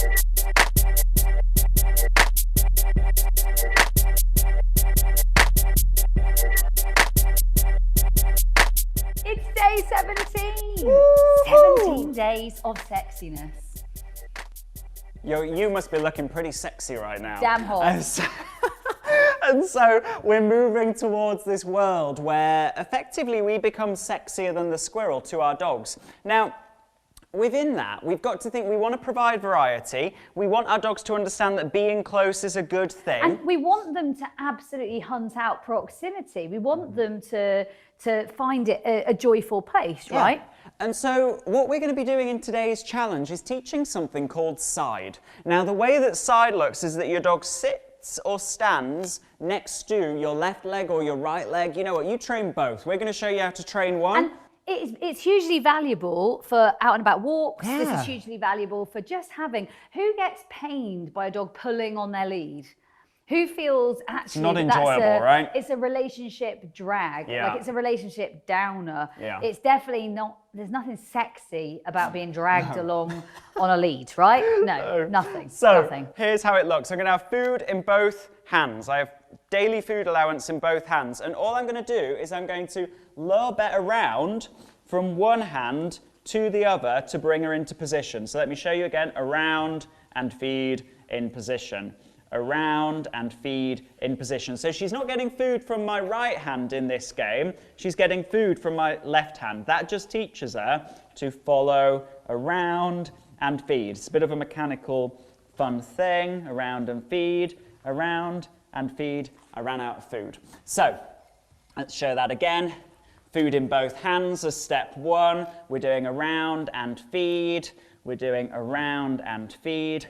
It's day 17! Woo! 17 days of sexiness. You must be looking pretty sexy right now. Damn hot. And so we're moving towards this world where effectively we become sexier than the squirrel to our dogs. Now, within that, we've got to think we want to provide variety. We want our dogs to understand that being close is a good thing. And we want them to absolutely hunt out proximity. We want them to find it a joyful place, right? Yeah. And so what we're going to be doing in today's challenge is teaching something called side. Now, the way that side looks is that your dog sits or stands next to your left leg or your right leg. You know what? You train both. We're going to show you how to train one. And it's hugely valuable for out and about walks. Yeah. This is hugely valuable for just having. Who gets pained by a dog pulling on their lead? Who feels actually not enjoyable, right? It's a relationship drag. Yeah. Like it's a relationship downer. Yeah. It's definitely not, there's nothing sexy about being dragged along on a lead, right? No, nothing. So nothing. Here's how it looks. I'm going to have food in both hands. I have daily food allowance in both hands. And all I'm going to do is I'm going to lure Bet around from one hand to the other to bring her into position. So let me show you again. Around and feed in position. Around and feed in position. So she's not getting food from my right hand in this game. She's getting food from my left hand. That just teaches her to follow around and feed. It's a bit of a mechanical, fun thing. Around and feed, around and feed. I ran out of food. So let's show that again. Food in both hands as step one. We're doing around and feed. We're doing around and feed.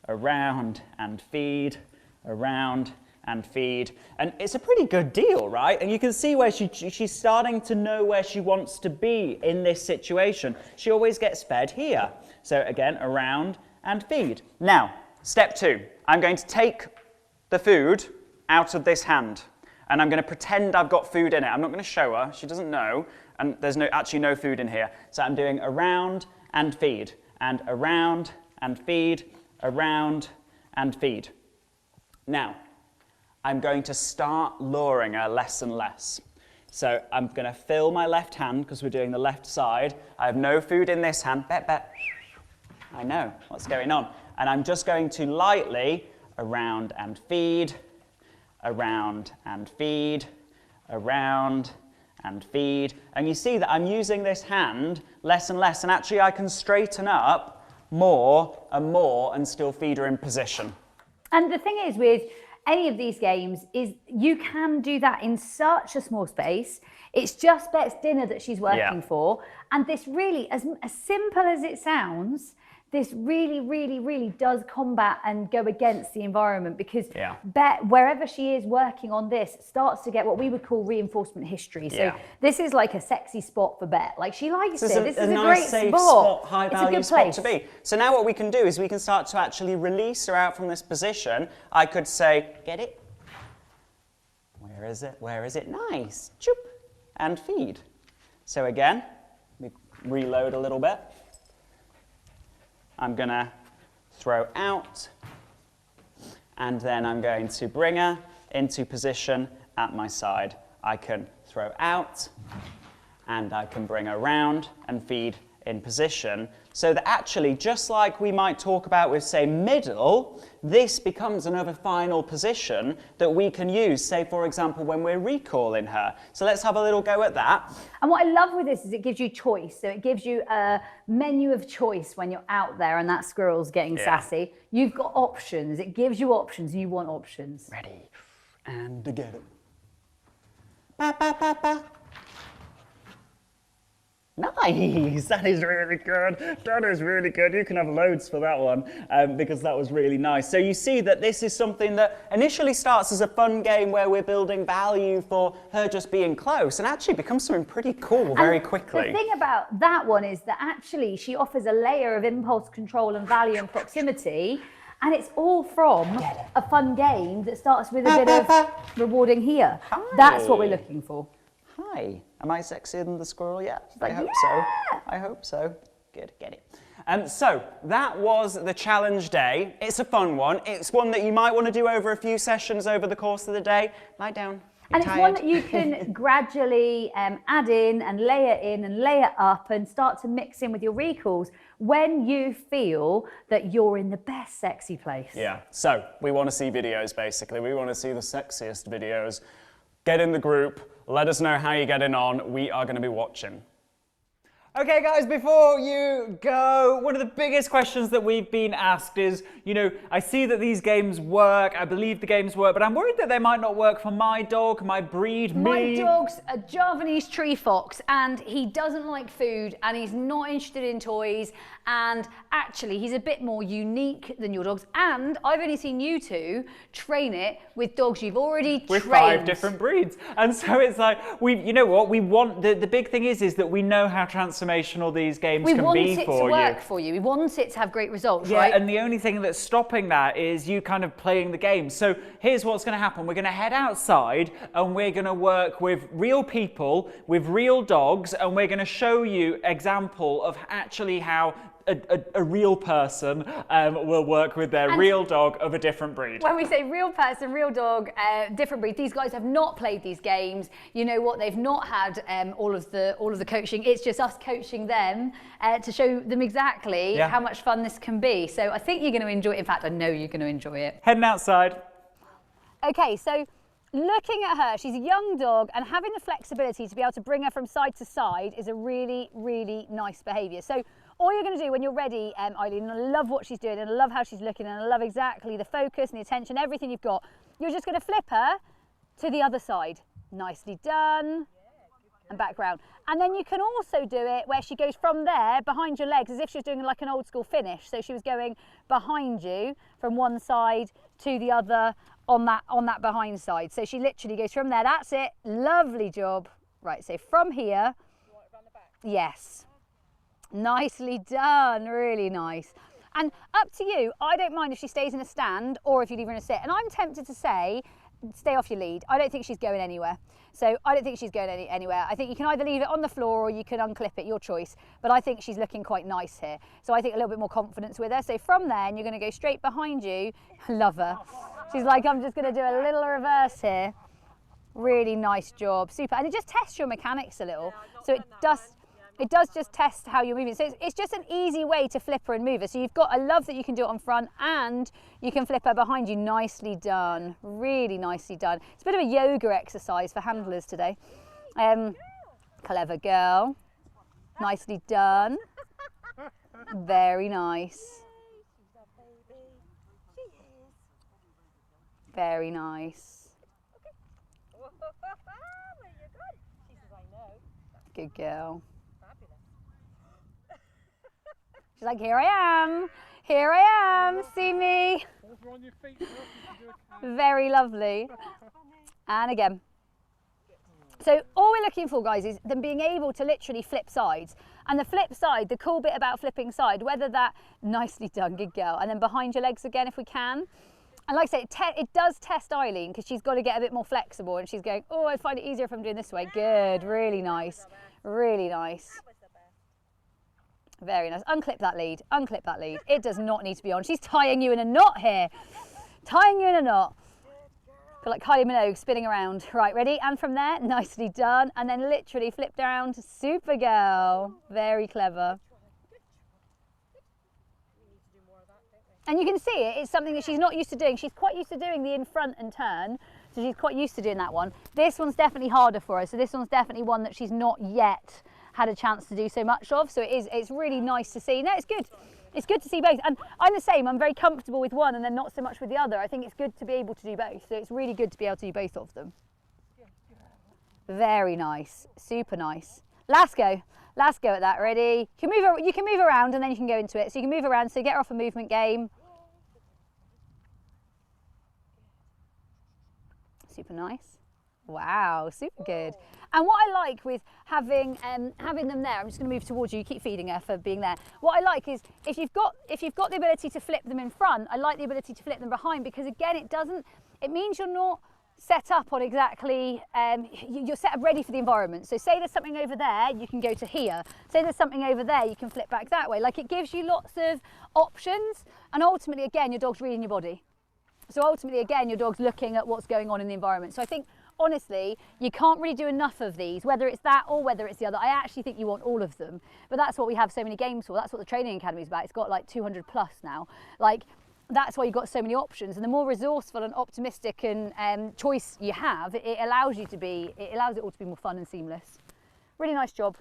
Around and feed, around and feed. And it's a pretty good deal, right? And you can see where she's starting to know where she wants to be in this situation. She always gets fed here. So again, around and feed. Now, step two, I'm going to take the food out of this hand and I'm going to pretend I've got food in it. I'm not going to show her, she doesn't know, and there's actually no food in here. So I'm doing around and feed, and around and feed, around and feed. Now, I'm going to start luring her less and less. So I'm going to fill my left hand because we're doing the left side. I have no food in this hand. Bet, bet. I know what's going on. And I'm just going to lightly around and feed, around and feed, around and feed. And you see that I'm using this hand less and less, and actually I can straighten up more and still feed her in position. And the thing is with any of these games is you can do that in such a small space. It's just Bet's dinner that she's working for. And this really, as simple as it sounds, this really, really, really does combat and go against the environment because Bet, wherever she is working on this, starts to get what we would call reinforcement history. So this is like a sexy spot for Bet. Like she likes it. This is a nice, great safe spot. High value spot to be. So now what we can do is we can start to actually release her out from this position. I could say, get it? Where is it? Where is it? Nice. Choop. And feed. So again, we reload a little bit. I'm going to throw out, and then I'm going to bring her into position at my side. I can throw out, and I can bring her round and feed in position, so that actually, just like we might talk about with, say, middle, this becomes another final position that we can use, say, for example, when we're recalling her. So let's have a little go at that. And what I love with this is it gives you choice. So it gives you a menu of choice when you're out there and that squirrel's getting sassy. You've got options. It gives you options and you want options. Ready, and get it. Ba, ba, ba, ba. Nice, that is really good. That is really good. You can have loads for that one because that was really nice. So you see that this is something that initially starts as a fun game where we're building value for her just being close and actually becomes something pretty cool very quickly. The thing about that one is that actually she offers a layer of impulse control and value and proximity, and it's all from a fun game that starts with a bit of rewarding here. Hi. That's what we're looking for. Hi, am I sexier than the squirrel yet? Like, I hope so. I hope so. good, get it. So that was the challenge day. It's a fun one. It's one that you might want to do over a few sessions over the course of the day. Lie down. And it's one that you can gradually add in and layer up and start to mix in with your recalls when you feel that you're in the best sexy place. Yeah, so we want to see videos basically. We want to see the sexiest videos. Get in the group, let us know how you're getting on. We are going to be watching. Okay guys, before you go, one of the biggest questions that we've been asked is, you know, I see that these games work, I believe the games work, but I'm worried that they might not work for my dog, my breed, me. My dog's a Javanese tree fox and he doesn't like food and he's not interested in toys, and actually he's a bit more unique than your dogs, and I've only seen you two train it with dogs you've already trained. With 5 different breeds. And so it's like, you know what, we want, the big thing is that we know how transformational these games can be for you. We want it to work for you. We want it to have great results, yeah, right? And the only thing that's stopping that is you kind of playing the game. So here's what's going to happen. We're going to head outside and we're going to work with real people, with real dogs, and we're going to show you example of actually how a real person will work with their real dog of a different breed. When we say real person, real dog, different breed, these guys have not played these games. You know what? They've not had all of the coaching. It's just us coaching them to show them exactly how much fun this can be. So I think you're going to enjoy it. In fact, I know you're going to enjoy it. Heading outside. Okay, so looking at her, she's a young dog, and having the flexibility to be able to bring her from side to side is a really, really nice behaviour. So all you're going to do when you're ready, Eileen, and I love what she's doing and I love how she's looking and I love exactly the focus and the attention, everything you've got, you're just going to flip her to the other side. Nicely done. And back round. And then you can also do it where she goes from there behind your legs as if she was doing like an old school finish. So she was going behind you from one side to the other on that behind side. So she literally goes from there. That's it. Lovely job. Right, so from here. Yes. Nicely done. Really nice. And up to you. I don't mind if she stays in a stand or if you leave her in a sit. And I'm tempted to say, stay off your lead. I don't think she's going anywhere. So I don't think she's going anywhere. I think you can either leave it on the floor or you can unclip it, your choice. But I think she's looking quite nice here. So I think a little bit more confidence with her. So from there, and you're going to go straight behind you. Love her. She's like, I'm just going to do a little reverse here. Really nice job. Super. And it just tests your mechanics a little. So it does just test how you're moving. So it's just an easy way to flip her and move her. So you've got, I love that you can do it on front and you can flip her behind you. Nicely done. Really nicely done. It's a bit of a yoga exercise for handlers today. Clever girl. Nicely done. Very nice. Very nice. Good girl. She's like, here I am. Here I am. See me. Very lovely. And again. So all we're looking for, guys, is them being able to literally flip sides. And the flip side, the cool bit about flipping side, whether that, nicely done, good girl. And then behind your legs again if we can. And like I say, it does test Eileen because she's got to get a bit more flexible and she's going, oh, I find it easier if I'm doing this way. Good, really nice, really nice. Very nice. Unclip that lead, unclip that lead. It does not need to be on. She's tying you in a knot here. Tying you in a knot. Feel like Kylie Minogue spinning around. Right, ready? And from there, nicely done. And then literally flip down to super girl. Very clever. And you can see it, it's something that she's not used to doing. She's quite used to doing the in front and turn, so she's quite used to doing that one. This one's definitely harder for her, so this one's definitely one that she's not yet had a chance to do so much of, so it's really nice to see. No, it's good. It's good to see both. And I'm the same, I'm very comfortable with one and then not so much with the other. I think it's good to be able to do both, so it's really good to be able to do both of them. Very nice, super nice. Last go at that, ready? You can move around and then you can go into it. So you can move around, so get her off a movement game. Super nice. Wow, super good. And what I like with having them there, I'm just going to move towards you. You keep feeding her for being there. What I like is if you've got the ability to flip them in front, I like the ability to flip them behind because again, it means you're not set up on exactly, you're set up ready for the environment. So say there's something over there, you can go to here. Say there's something over there, you can flip back that way. Like, it gives you lots of options, and ultimately, again, your dog's reading your body. So ultimately, again, your dog's looking at what's going on in the environment. So I think, honestly, you can't really do enough of these, whether it's that or whether it's the other. I actually think you want all of them, but that's what we have so many games for. That's what the training academy is about. It's got like 200 plus now. Like, that's why you've got so many options, and the more resourceful and optimistic and choice you have, it allows it all to be more fun and seamless. Really nice job.